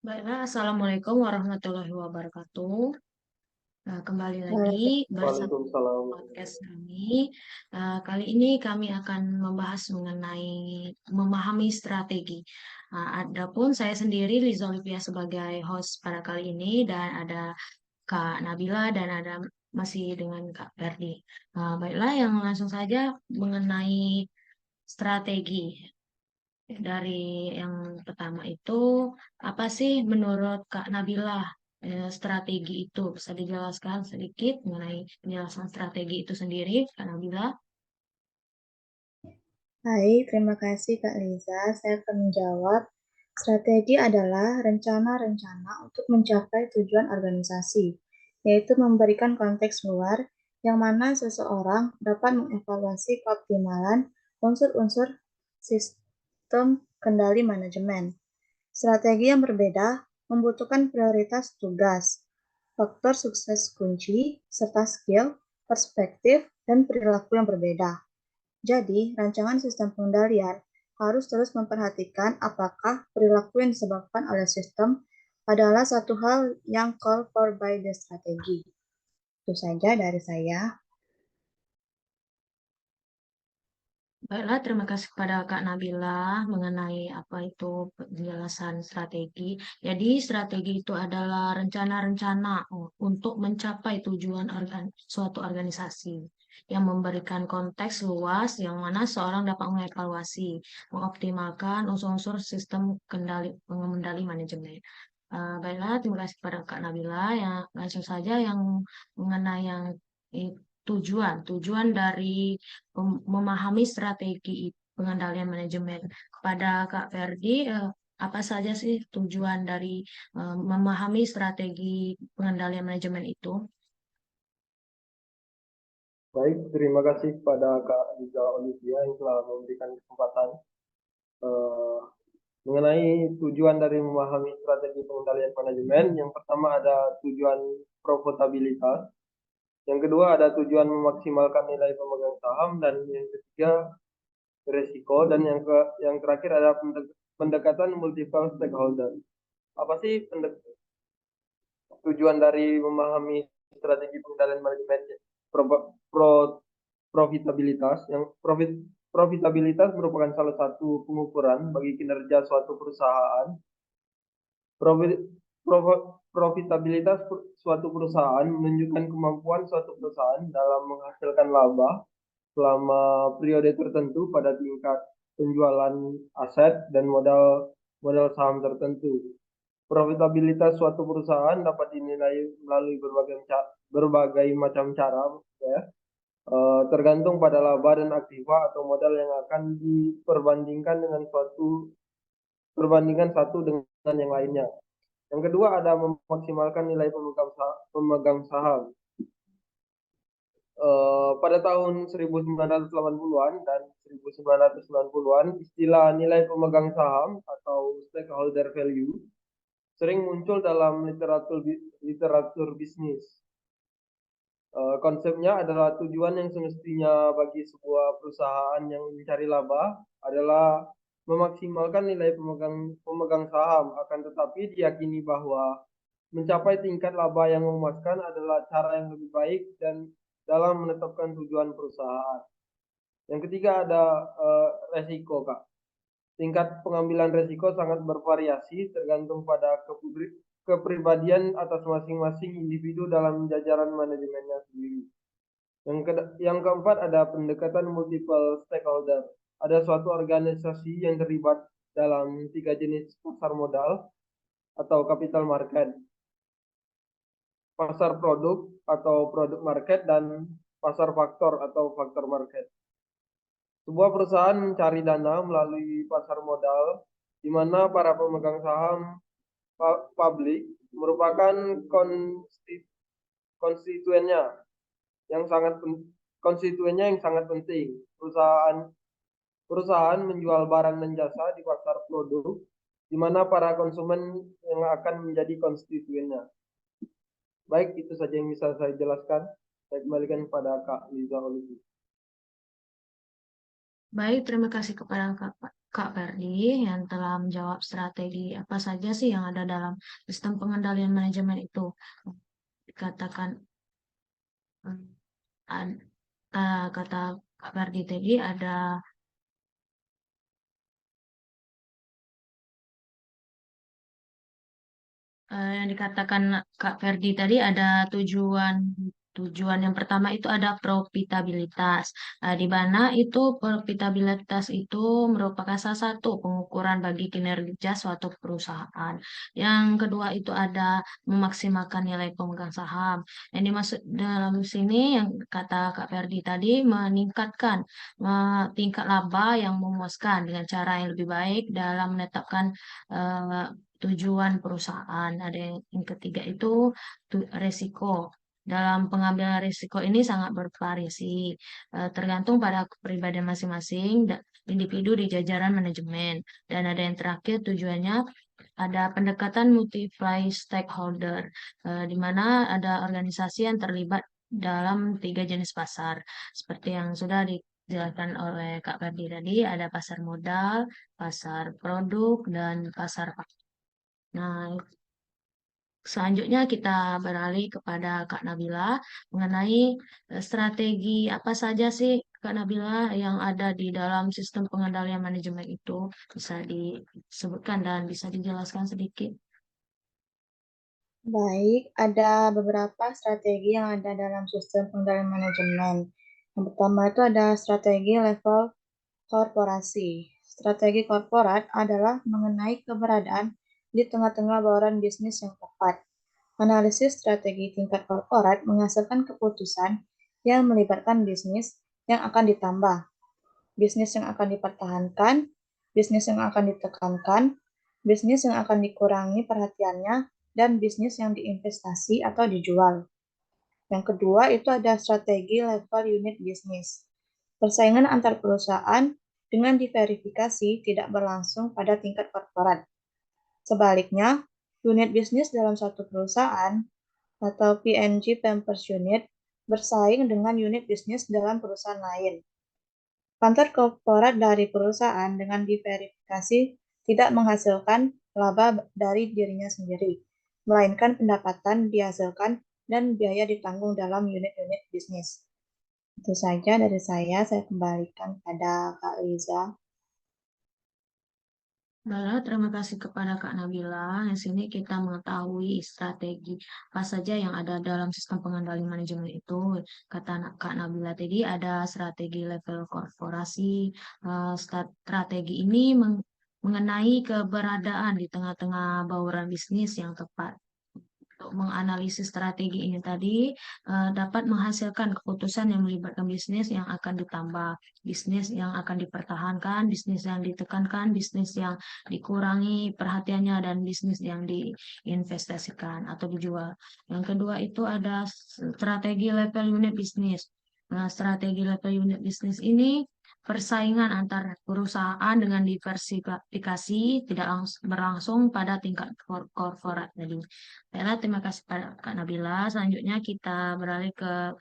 Baiklah, Assalamualaikum warahmatullahi wabarakatuh. Kembali lagi Waalaikumsalam. bersama Waalaikumsalam. podcast kami. Kali ini kami akan membahas mengenai memahami strategi. Adapun saya sendiri Liza Olivia sebagai host pada kali ini dan ada Kak Nabila dan ada masih dengan Kak Ferdi. Baiklah, yang langsung saja mengenai strategi. Dari yang pertama itu, apa sih menurut Kak Nabila strategi itu? Bisa dijelaskan sedikit mengenai penjelasan strategi itu sendiri, Kak Nabila? Hai, terima kasih Kak Liza. Saya akan menjawab. Strategi adalah rencana-rencana untuk mencapai tujuan organisasi, yaitu memberikan konteks luar yang mana seseorang dapat mengevaluasi keoptimalan unsur-unsur sistem kendali manajemen. Strategi yang berbeda membutuhkan prioritas tugas, faktor sukses kunci, serta skill, perspektif, dan perilaku yang berbeda. Jadi, rancangan sistem pengendalian harus terus memperhatikan apakah perilaku yang disebabkan oleh sistem adalah satu hal yang call for by the strategy. Itu saja dari saya. Baiklah, terima kasih kepada Kak Nabila mengenai apa itu penjelasan strategi. Jadi, strategi itu adalah rencana-rencana untuk mencapai tujuan suatu organisasi yang memberikan konteks luas yang mana seorang dapat mengevaluasi, mengoptimalkan unsur-unsur sistem pengendali manajemen. Baiklah, terima kasih kepada Kak Nabila. Yang langsung saja yang mengenai yang eh, tujuan dari memahami strategi pengendalian manajemen. Kepada Kak Ferdi, apa saja sih tujuan dari memahami strategi pengendalian manajemen itu? Baik, terima kasih kepada Kak Liza Olivia yang telah memberikan kesempatan eh, mengenai tujuan dari memahami strategi pengendalian manajemen. Yang pertama ada tujuan profitabilitas, yang kedua ada tujuan memaksimalkan nilai pemegang saham, dan yang ketiga risiko, dan yang terakhir ada pendekatan multiple stakeholder. Apa sih tujuan dari memahami strategi pengendalian manajemen? Pro, pro- Profitabilitas. Profitabilitas merupakan salah satu pengukuran bagi kinerja suatu perusahaan. Profit, Profitabilitas suatu perusahaan menunjukkan kemampuan suatu perusahaan dalam menghasilkan laba selama periode tertentu pada tingkat penjualan aset dan modal modal saham tertentu. Profitabilitas suatu perusahaan dapat dinilai melalui berbagai macam cara, ya, tergantung pada laba dan aktiva atau modal yang akan diperbandingkan dengan satu dengan yang lainnya. Yang kedua ada memaksimalkan nilai pemegang saham. Pada tahun 1980-an dan 1990-an, istilah nilai pemegang saham atau stakeholder value sering muncul dalam literatur bisnis. Konsepnya adalah tujuan yang semestinya bagi sebuah perusahaan yang mencari laba adalah memaksimalkan nilai pemegang saham, akan tetapi diyakini bahwa mencapai tingkat laba yang memuaskan adalah cara yang lebih baik dan dalam menetapkan tujuan perusahaan. Yang ketiga ada resiko, Kak. Tingkat pengambilan resiko sangat bervariasi tergantung pada kepribadian atas masing-masing individu dalam jajaran manajemennya sendiri. Yang keempat ada pendekatan multiple stakeholder. Ada suatu organisasi yang terlibat dalam tiga jenis pasar modal atau capital market, pasar produk atau produk market, dan pasar faktor atau faktor market. Sebuah perusahaan mencari dana melalui pasar modal, di mana para pemegang saham publik merupakan konstituennya yang sangat konstituennya yang sangat penting. Perusahaan menjual barang dan jasa di pasar produk, di mana para konsumen yang akan menjadi konstituennya. Baik, itu saja yang bisa saya jelaskan. Saya kembalikan kepada Kak Liza Olivia. Baik, terima kasih kepada Kak Ferdi yang telah menjawab strategi apa saja sih yang ada dalam sistem pengendalian manajemen itu. Dikatakan eh, kata Kak Ferdi tadi ada yang dikatakan Kak Ferdi tadi ada tujuan tujuan yang pertama itu ada profitabilitas. Di mana itu profitabilitas itu merupakan salah satu pengukuran bagi kinerja suatu perusahaan. Yang kedua itu ada memaksimalkan nilai pemegang saham. Yang dimaksud dalam sini yang kata Kak Ferdi tadi meningkatkan tingkat laba yang memuaskan dengan cara yang lebih baik dalam menetapkan eh, tujuan perusahaan. Ada yang ketiga itu resiko. Dalam pengambilan risiko ini sangat bervariasi, tergantung pada kepribadian masing-masing individu di jajaran manajemen. Dan ada yang terakhir tujuannya ada pendekatan multiply stakeholder, di mana ada organisasi yang terlibat dalam tiga jenis pasar. Seperti yang sudah dijelaskan oleh Kak Ferdi tadi, ada pasar modal, pasar produk, dan pasar. Nah, selanjutnya kita beralih kepada Kak Nabila mengenai strategi apa saja sih Kak Nabila yang ada di dalam sistem pengendalian manajemen itu bisa disebutkan dan bisa dijelaskan sedikit. Baik, ada beberapa strategi yang ada dalam sistem pengendalian manajemen. Yang pertama itu ada strategi level korporasi. Strategi korporat adalah mengenai keberadaan di tengah-tengah bauran bisnis yang tepat. Analisis strategi tingkat korporat menghasilkan keputusan yang melibatkan bisnis yang akan ditambah, bisnis yang akan dipertahankan, bisnis yang akan ditekankan, bisnis yang akan dikurangi perhatiannya, dan bisnis yang diinvestasi atau dijual. Yang kedua itu ada strategi level unit bisnis. Persaingan antar perusahaan dengan diverifikasi tidak berlangsung pada tingkat korporat. Sebaliknya, unit bisnis dalam satu perusahaan atau PNG Pampers Unit bersaing dengan unit bisnis dalam perusahaan lain. Kantor korporat dari perusahaan dengan diverifikasi tidak menghasilkan laba dari dirinya sendiri, melainkan pendapatan dihasilkan dan biaya ditanggung dalam unit-unit bisnis. Itu saja dari saya kembalikan pada Kak Liza. Baiklah, terima kasih kepada Kak Nabila. Di sini kita mengetahui strategi apa saja yang ada dalam sistem pengendali manajemen itu. Kata Kak Nabila tadi ada strategi level korporasi. Strategi ini mengenai keberadaan di tengah-tengah bauran bisnis yang tepat. Untuk menganalisis strategi ini tadi dapat menghasilkan keputusan yang melibatkan bisnis yang akan ditambah, bisnis yang akan dipertahankan, bisnis yang ditekankan, bisnis yang dikurangi perhatiannya, dan bisnis yang diinvestasikan atau dijual. Yang kedua itu ada strategi level unit bisnis. Nah, strategi level unit bisnis ini persaingan antar perusahaan dengan diversifikasi tidak berlangsung pada tingkat korporat tadi. Baiklah, terima kasih Kak Nabila. Selanjutnya kita beralih ke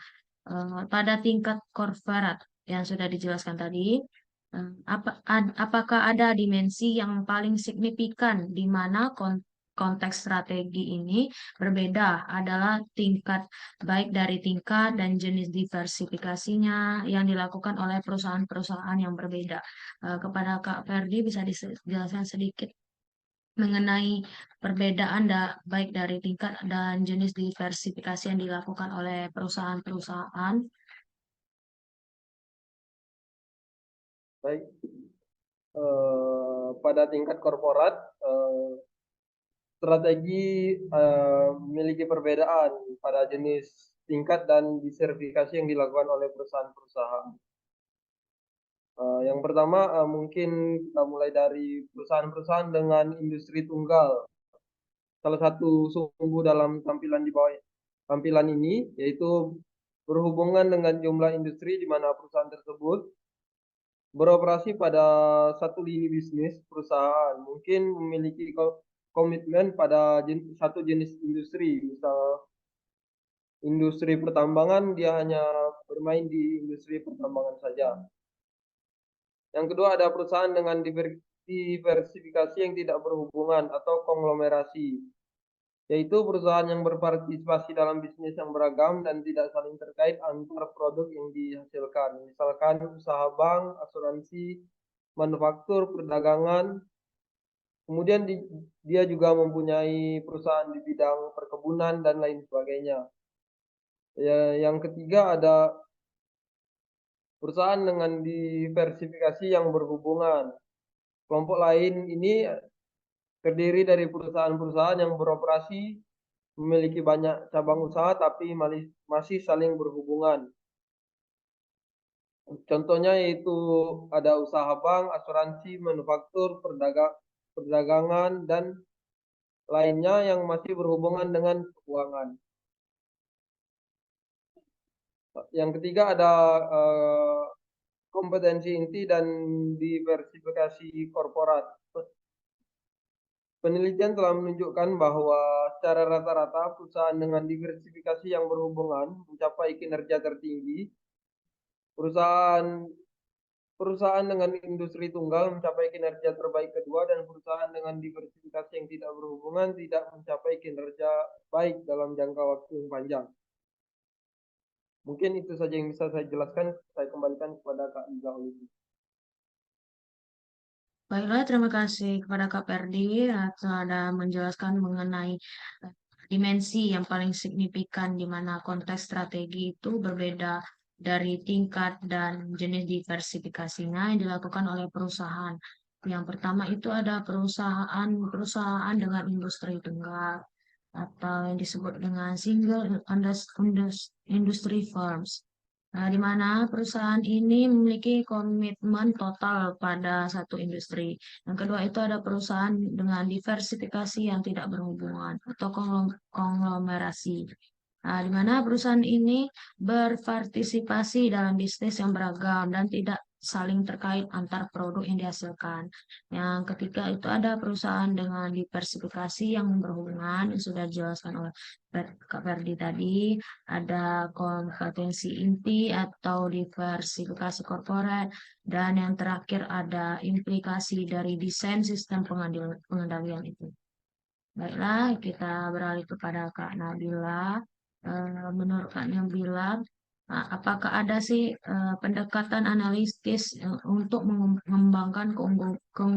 pada tingkat korporat yang sudah dijelaskan tadi. Apakah ada dimensi yang paling signifikan di mana konteks strategi ini berbeda adalah tingkat baik dari tingkat dan jenis diversifikasinya yang dilakukan oleh perusahaan-perusahaan yang berbeda. Kepada Kak Ferdi bisa dijelaskan sedikit mengenai perbedaan baik dari tingkat dan jenis diversifikasi yang dilakukan oleh perusahaan-perusahaan. Baik, pada tingkat korporat, strategi memiliki perbedaan pada jenis tingkat dan diversifikasi yang dilakukan oleh perusahaan-perusahaan. Yang pertama, mungkin kita mulai dari perusahaan-perusahaan dengan industri tunggal. Salah satu sumbu dalam tampilan di bawah tampilan ini yaitu berhubungan dengan jumlah industri di mana perusahaan tersebut beroperasi pada satu lini bisnis perusahaan. Mungkin memiliki komitmen pada satu jenis industri. Misal industri pertambangan, dia hanya bermain di industri pertambangan saja. Yang kedua ada perusahaan dengan diversifikasi yang tidak berhubungan atau konglomerasi, yaitu perusahaan yang berpartisipasi dalam bisnis yang beragam dan tidak saling terkait antar produk yang dihasilkan. Misalkan usaha bank, asuransi, manufaktur, perdagangan. Kemudian dia juga mempunyai perusahaan di bidang perkebunan dan lain sebagainya. Ya, yang ketiga ada perusahaan dengan diversifikasi yang berhubungan. Kelompok lain ini terdiri dari perusahaan-perusahaan yang beroperasi memiliki banyak cabang usaha tapi masih saling berhubungan. Contohnya yaitu ada usaha bank, asuransi, manufaktur, perdagangan, dan lainnya yang masih berhubungan dengan keuangan. Yang ketiga ada kompetensi inti dan diversifikasi korporat. Penelitian telah menunjukkan bahwa secara rata-rata perusahaan dengan diversifikasi yang berhubungan mencapai kinerja tertinggi. Perusahaan dengan industri tunggal mencapai kinerja terbaik kedua, dan perusahaan dengan diversifikasi yang tidak berhubungan tidak mencapai kinerja baik dalam jangka waktu yang panjang. Mungkin itu saja yang bisa saya jelaskan. Saya kembalikan kepada Kak Liza Olivi. Baiklah, terima kasih kepada Kak Perdi sudah menjelaskan mengenai dimensi yang paling signifikan di mana konteks strategi itu berbeda dari tingkat dan jenis diversifikasinya yang dilakukan oleh perusahaan. Yang pertama itu ada perusahaan dengan industri tunggal atau yang disebut dengan single industry firms. Nah, di mana perusahaan ini memiliki komitmen total pada satu industri. Yang kedua itu ada perusahaan dengan diversifikasi yang tidak berhubungan atau konglomerasi. Nah, di mana perusahaan ini berpartisipasi dalam bisnis yang beragam dan tidak saling terkait antar produk yang dihasilkan. Yang ketiga itu ada perusahaan dengan diversifikasi yang berhubungan yang sudah dijelaskan oleh Kak Ferdi tadi. Ada kompetensi inti atau diversifikasi korporat, dan yang terakhir ada implikasi dari desain sistem pengendalian itu. Baiklah, kita beralih kepada Kak Nabila. Menurut Kak Nabila, apakah ada sih pendekatan analitis untuk mengembangkan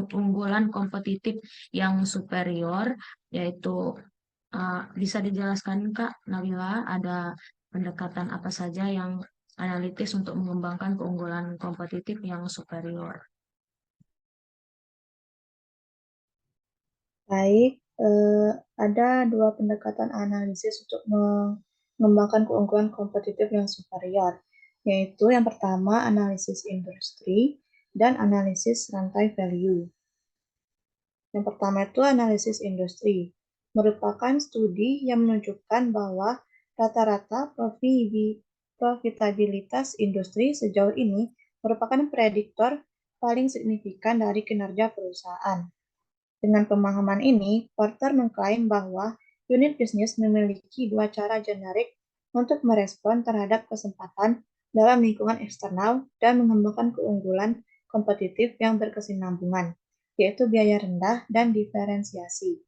keunggulan kompetitif yang superior, yaitu bisa dijelaskan Kak Nabila, ada pendekatan apa saja yang analitis untuk mengembangkan keunggulan kompetitif yang superior? Baik, ada dua pendekatan analisis untuk mengembangkan keunggulan kompetitif yang superior, yaitu yang pertama analisis industri dan analisis rantai value. Yang pertama itu analisis industri, merupakan studi yang menunjukkan bahwa rata-rata profitabilitas industri sejauh ini merupakan prediktor paling signifikan dari kinerja perusahaan. Dengan pemahaman ini, Porter mengklaim bahwa unit bisnis memiliki dua cara generik untuk merespon terhadap kesempatan dalam lingkungan eksternal dan mengembangkan keunggulan kompetitif yang berkesinambungan, yaitu biaya rendah dan diferensiasi.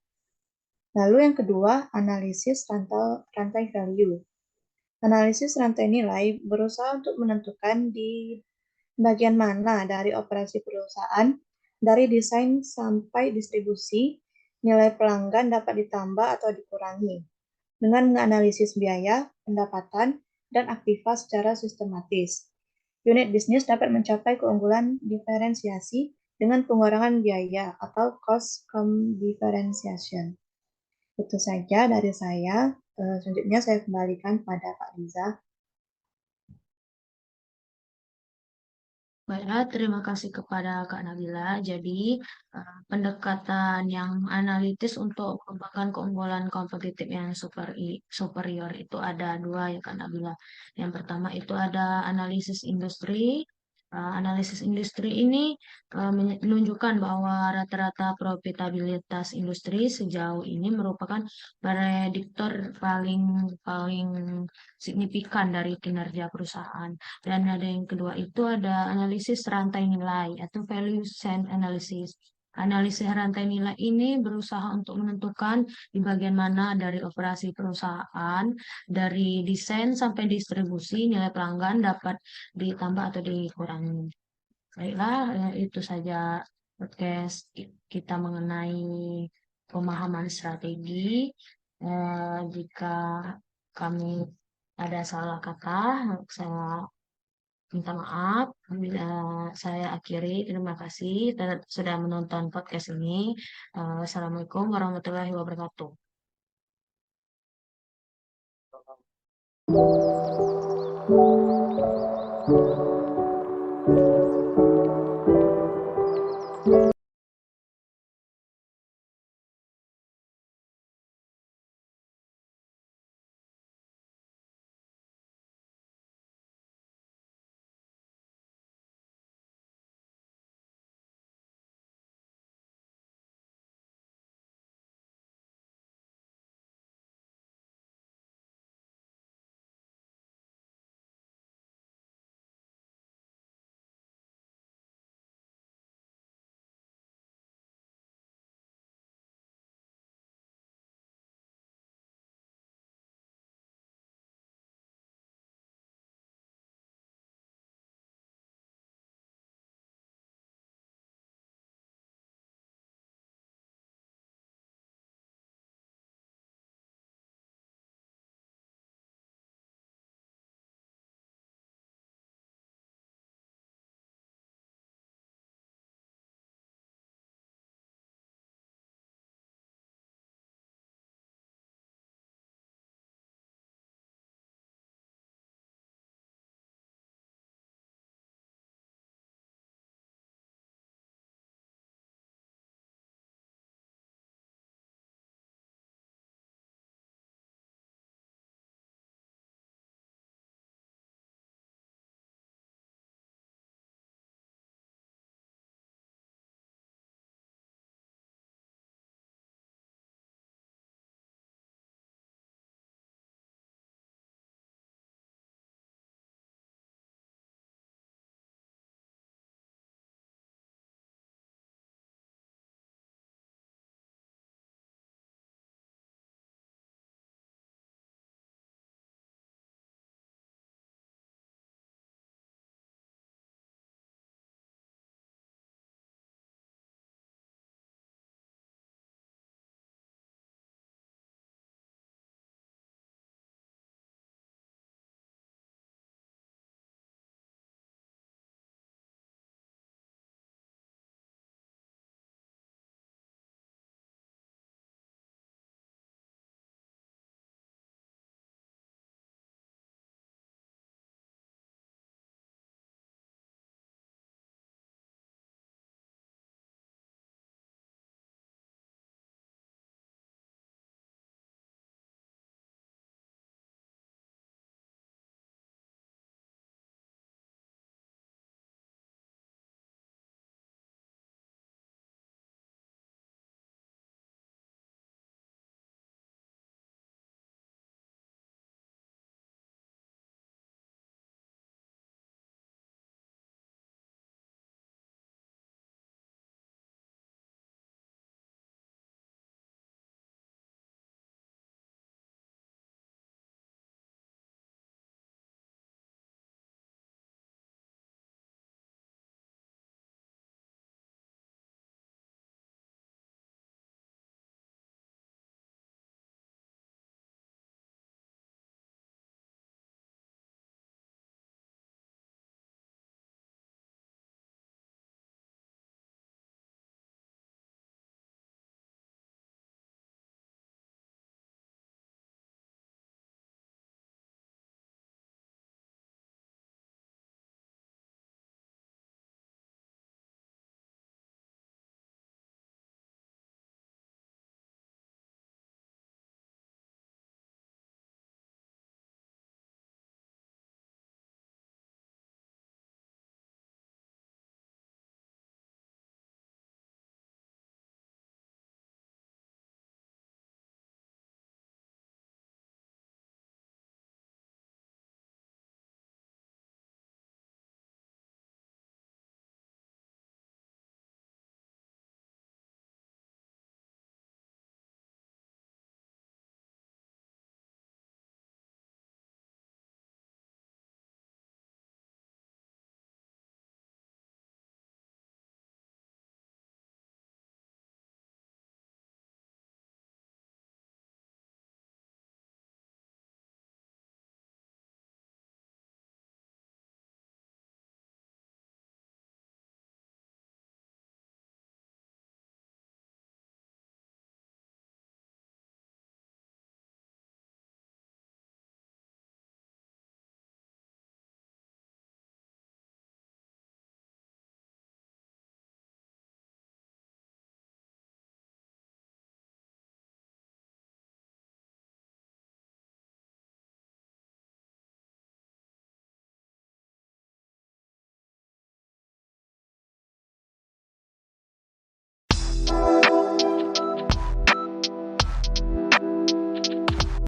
Lalu yang kedua, analisis rantai value. Analisis rantai nilai berusaha untuk menentukan di bagian mana dari operasi perusahaan, dari desain sampai distribusi, nilai pelanggan dapat ditambah atau dikurangi, dengan menganalisis biaya, pendapatan, dan aktiva secara sistematis. Unit bisnis dapat mencapai keunggulan diferensiasi dengan pengurangan biaya atau cost differentiation. Itu saja dari saya. Selanjutnya saya kembalikan pada Kak Liza. Baiklah, terima kasih kepada Kak Nabila. Jadi, pendekatan yang analitis untuk mengembangkan keunggulan kompetitif yang superior itu ada dua ya Kak Nabila. Yang pertama itu ada analisis industri, Analisis industri ini menunjukkan bahwa rata-rata profitabilitas industri sejauh ini merupakan prediktor paling paling signifikan dari kinerja perusahaan. Dan ada yang kedua itu ada analisis rantai nilai atau value chain analysis. Analisis rantai nilai ini berusaha untuk menentukan di bagian mana dari operasi perusahaan, dari desain sampai distribusi, nilai pelanggan dapat ditambah atau dikurangi. Baiklah, itu saja podcast kita mengenai pemahaman strategi. Jika kami ada salah kata, saya minta maaf. Saya akhiri. Terima kasih sudah menonton podcast ini. Assalamualaikum warahmatullahi wabarakatuh. Sama.